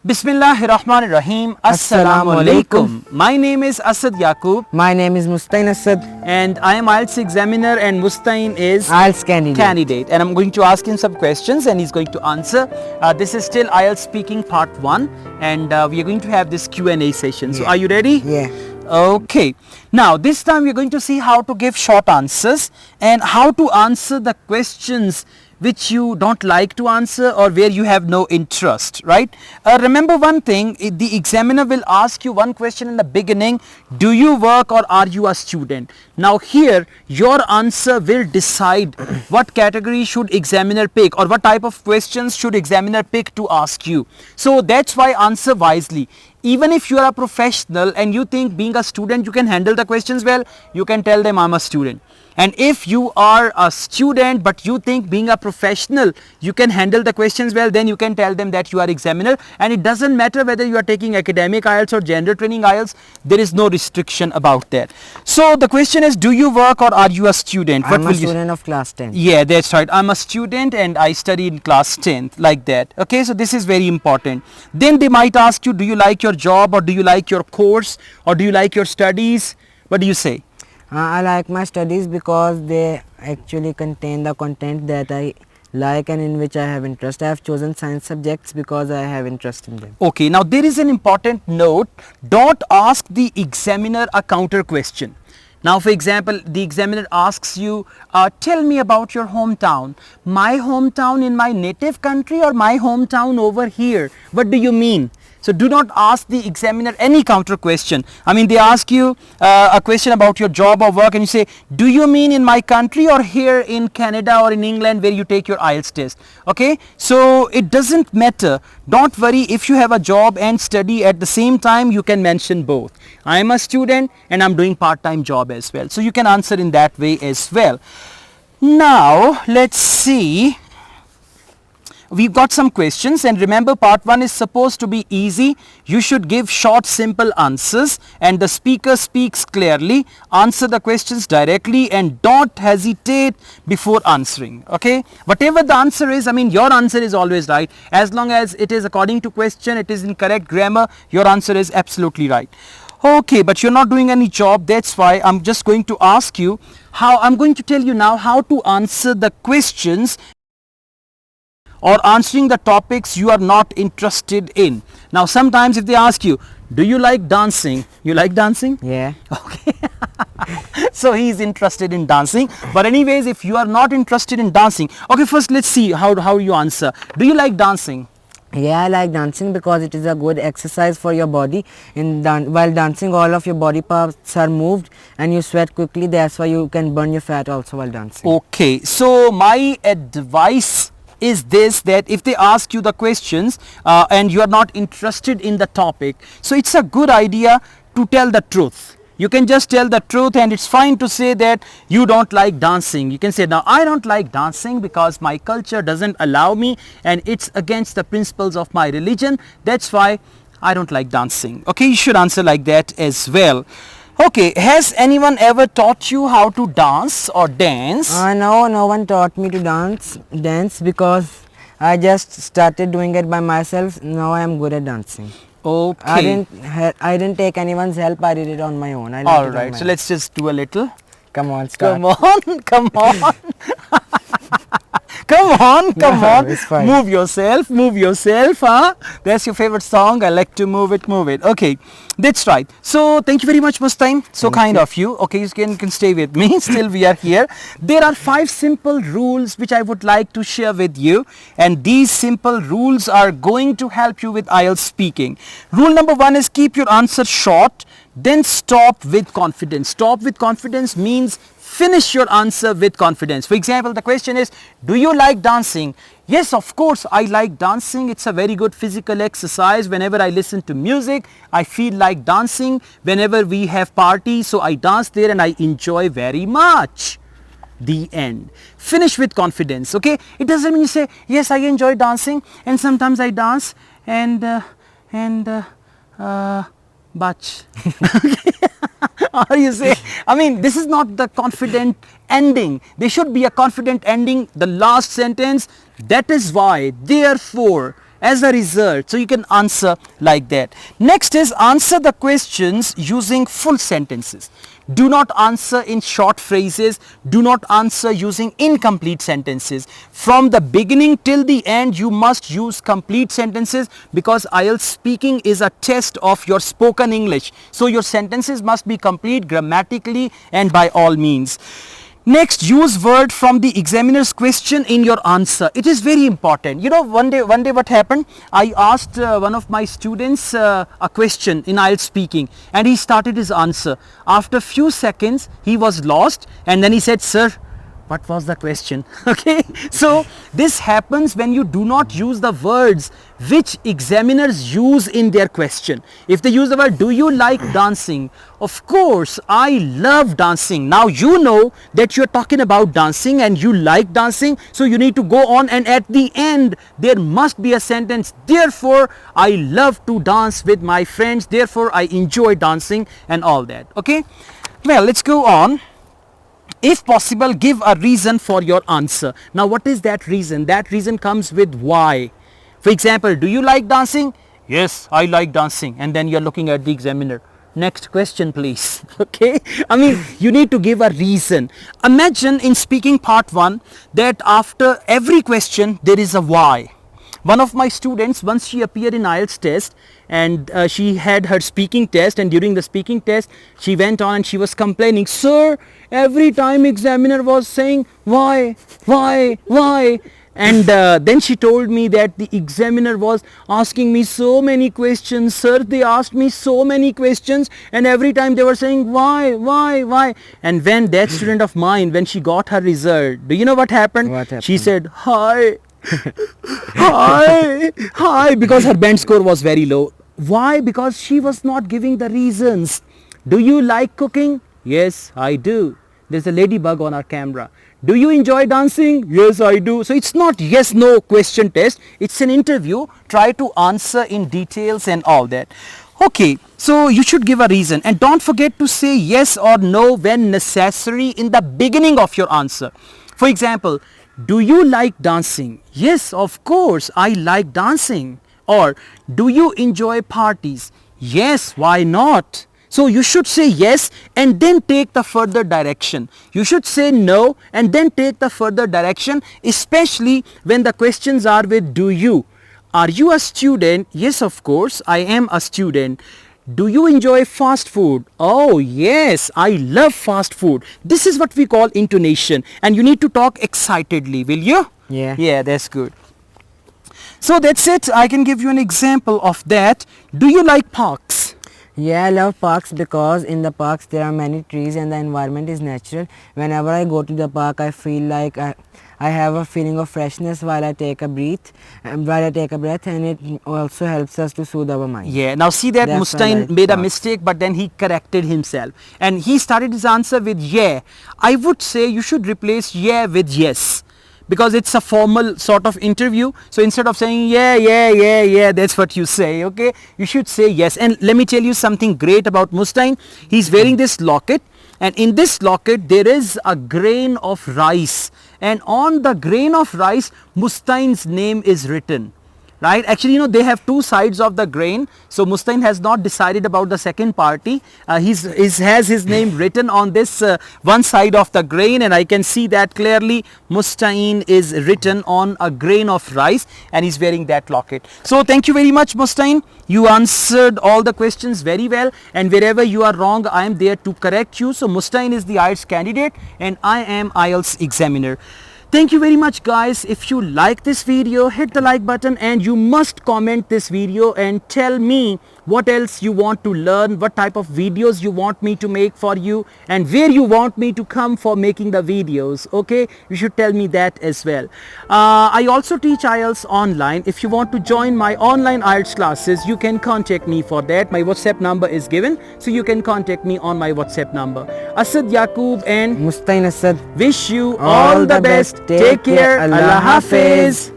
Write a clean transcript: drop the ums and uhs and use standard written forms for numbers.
Bismillahirrahmanirrahim. Assalamu alaikum. My name is Asad Yaqub. My name is Mustain Asad. And I am Ielts examiner and Mustain is Ielts candidate. And I'm going to ask him some questions and he's going to answer. This is still Ielts speaking part 1 and we are going to have this Q&A session. So are you ready? Yeah. Okay. Now this time we are going to see how to give short answers and how to answer the questions which you don't like to answer or where you have no interest, right? Remember one thing, the examiner will ask you one question in the beginning, do you work or are you a student? Now here your answer will decide what category should examiner pick or what type of questions should examiner pick to ask you. So that's why answer wisely. Even if you are a professional and you think being a student you can handle the questions well, you can tell them I'm a student. And if you are a student but you think being a professional you can handle the questions well, then you can tell them that you are examiner, and it doesn't matter whether you are taking academic IELTS or gender training IELTS, there is no restriction about that. So the question is, do you work or are you a student? I'm a student of class 10. Yeah, that's right. I'm a student and I study in class 10th, like that. Okay, so this is very important. Then they might ask you, do you like your job or do you like your course or do you like your studies? What do you say? I like my studies because they actually contain the content that I like and in which I have interest. I have chosen science subjects because I have interest in them. Okay, now there is an important note. Don't ask the examiner a counter question. Now for example, the examiner asks you, tell me about your hometown. My hometown in my native country or my hometown over here? What do you mean? So do not ask the examiner any counter question. I mean, they ask you a question about your job or work and you say, do you mean in my country or here in Canada or in England where you take your IELTS test? Okay, so it doesn't matter. Don't worry, if you have a job and study at the same time, you can mention both. I am a student and I'm doing part-time job as well. So you can answer in that way as well. Now, let's see. We've got some questions, and remember part 1 is supposed to be easy. You should give short simple answers and the speaker speaks clearly. Answer the questions directly and don't hesitate before answering. Okay, whatever the answer is, I mean your answer is always right. As long as it is according to question, it is in correct grammar, your answer is absolutely right. Okay, but you're not doing any job, that's why I'm just going to ask you how, I'm going to tell you now how to answer the questions or answering the topics you are not interested in. Now sometimes if they ask you, do you like dancing? You like dancing? Yeah. Okay. So he is interested in dancing. But anyways, if you are not interested in dancing, okay, first let's see how you answer. Do you like dancing? Yeah, I like dancing because it is a good exercise for your body. While dancing, all of your body parts are moved and you sweat quickly. That's why you can burn your fat also while dancing. Okay, so my advice is this, that if they ask you the questions and you are not interested in the topic, so it's a good idea to tell the truth. You can just tell the truth, and it's fine to say that you don't like dancing. You can say, now I don't like dancing because my culture doesn't allow me and it's against the principles of my religion. That's why I don't like dancing. Okay, you should answer like that as well. Okay, has anyone ever taught you how to dance or dance? No one taught me to dance because I just started doing it by myself. Now I am good at dancing. Okay. I didn't take anyone's help. I did it on my own. All right, so let's just do a little. Come on, start. Come on, come on. Come on, come on. It's fine. Move yourself, huh? That's your favorite song. I like to move it. Okay, that's right. So thank you very much, Mustain. So kind of you. Okay, you can stay with me. Still we are here. There are 5 simple rules which I would like to share with you, and these simple rules are going to help you with IELTS speaking. Rule number 1 is keep your answer short, then stop with confidence. Stop with confidence means finish your answer with confidence. For example, the question is, do you like dancing? Yes, of course, I like dancing. It's a very good physical exercise. Whenever I listen to music, I feel like dancing. Whenever we have parties, so I dance there and I enjoy very much. The end. Finish with confidence, okay? It doesn't mean you say, yes, I enjoy dancing and sometimes I dance but or you say, I mean, this is not the confident ending. There should be a confident ending, the last sentence. That is why, therefore, as a result. So you can answer like that. Next is answer the questions using full sentences. Do not answer in short phrases. Do not answer using incomplete sentences. From the beginning till the end, you must use complete sentences, because IELTS speaking is a test of your spoken English. So your sentences must be complete grammatically and by all means. Next, use word from the examiner's question in your answer. It is very important. You know, one day what happened? I asked one of my students a question in IELTS speaking, and he started his answer. After few seconds, he was lost, and then he said, "Sir, what was the question?" Okay, so this happens when you do not use the words which examiners use in their question. If they use the word, "Do you like dancing?" Of course, I love dancing. Now you know that you're talking about dancing and you like dancing, so you need to go on, and at the end there must be a sentence, "Therefore I love to dance with my friends, therefore I enjoy dancing," and all that. Okay, well, let's go on. If possible, give a reason for your answer. Now what is that reason? That reason comes with why. For example, do you like dancing? Yes, I like dancing. And then you're looking at the examiner. Next question, please. Okay, I mean, you need to give a reason. Imagine in speaking part 1 that after every question there is a why. One of my students, once she appeared in IELTS test, and she had her speaking test, and during the speaking test she went on and she was complaining, "Sir, every time examiner was saying why, why," and then she told me that the examiner was asking me so many questions. "Sir, they asked me so many questions, and every time they were saying why," and when that student of mine, when she got her result, do you know what happened? What happened? She said, "Hi." Hi, because her band score was very low. Why? Because she was not giving the reasons. Do you like cooking? Yes, I do. There's a ladybug on our camera. Do you enjoy dancing? Yes, I do. So it's not yes no question test. It's an interview. Try to answer in details and all that. Okay, so you should give a reason, and don't forget to say yes or no when necessary in the beginning of your answer. For example, do you like dancing? Yes, of course, I like dancing. Or, do you enjoy parties? Yes, why not? So you should say yes and then take the further direction. You should say no and then take the further direction, especially when the questions are with do you. Are you a student? Yes, of course, I am a student. Do you enjoy fast food? Oh yes, I love fast food. This is what we call intonation, and you need to talk excitedly, will you? Yeah. Yeah, that's good. So that's it. I can give you an example of that. Do you like parks? Yeah, I love parks because in the parks there are many trees and the environment is natural. Whenever I go to the park, I feel like I have a feeling of freshness while I take a breath, and it also helps us to soothe our mind. Yeah, now see that That's why I Mustain like made a parks. mistake, but then he corrected himself. And he started his answer with yeah. I would say you should replace yeah with yes, because it's a formal sort of interview. So instead of saying yeah, that's what you say, okay? You should say yes. And let me tell you something great about Mustain. He's wearing this locket, and in this locket there is a grain of rice, and on the grain of rice Mustain's name is written. Right? Actually, you know, they have two sides of the grain. So Mustain has not decided about the second party. He has his name written on this one side of the grain, and I can see that clearly. Mustain is written on a grain of rice, and he's wearing that locket. So thank you very much, Mustain. You answered all the questions very well, and wherever you are wrong, I am there to correct you. So Mustain is the IELTS candidate, and I am IELTS examiner. Thank you very much, guys. If you like this video, hit the like button, and you must comment this video and tell me what else you want to learn, what type of videos you want me to make for you, and where you want me to come for making the videos. Okay, you should tell me that as well. I also teach IELTS online. If you want to join my online IELTS classes, you can contact me for that. My WhatsApp number is given, so you can contact me on my WhatsApp number. Asad Yaqub and Mustain Asad. wish you all the best. Take care. Allah Hafiz.